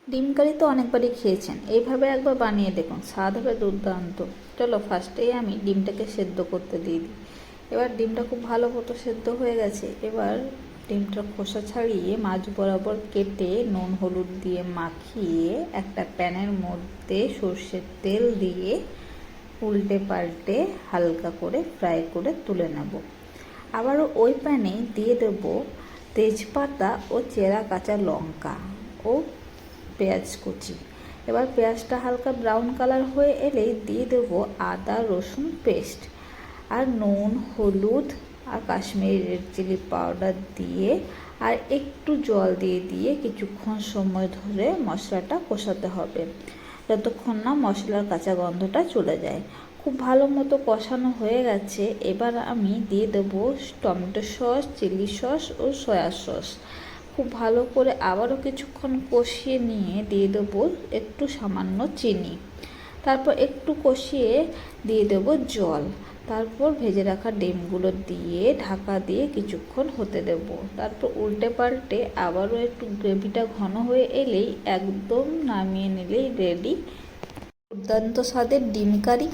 ডিম কারি তো অনেকবারই খেয়েছেন, এইভাবে একবার বানিয়ে দেখুন, স্বাদ হবে দুর্দান্ত। চলো ফার্স্টেই আমি ডিমটাকে সেদ্ধ করতে দিয়ে দিই। এবার ডিমটা খুব ভালো মতো সেদ্ধ হয়ে গেছে। এবার ডিমটা খোসা ছাড়িয়ে মাঝ বরাবর কেটে নুন হলুদ দিয়ে মাখিয়ে একটা প্যানের মধ্যে সর্ষের তেল দিয়ে উল্টে পাল্টে হালকা করে ফ্রাই করে তুলে নেব। আবারও ওই প্যানে দিয়ে দেব তেজপাতা ও চেরা কাঁচা লঙ্কা ও পেঁয়াজ কুচি। এবার পেঁয়াজটা হালকা ব্রাউন কালার হয়ে এলেই দিয়ে দেবো আদা রসুন পেস্ট আর নুন হলুদ আর কাশ্মীরি রেড চিলি পাউডার দিয়ে আর একটু জল দিয়ে দিয়ে কিছুক্ষণ সময় ধরে মশলাটা কষাতে হবে, যতক্ষণ না মশলার কাঁচা গন্ধটা চলে যায়। খুব ভালো মতো কষানো হয়ে গেছে। এবার আমি দিয়ে দেবো টমেটো সস, চিলি সস ও সয়া সস। খুব ভালো করে আবারও কিছুক্ষণ কষিয়ে নিয়ে দিয়ে দেবো একটু সামান্য চিনি। তারপর একটু কষিয়ে দিয়ে দেবো জল। তারপর ভেজে রাখা ডিমগুলো দিয়ে ঢাকা দিয়ে কিছুক্ষণ হতে দেব। তারপর উল্টে পাল্টে আবারও একটু গ্রেভিটা ঘন হয়ে এলেই একদম নামিয়ে নিলেই রেডি দুর্দান্ত স্বাদের ডিম কারি।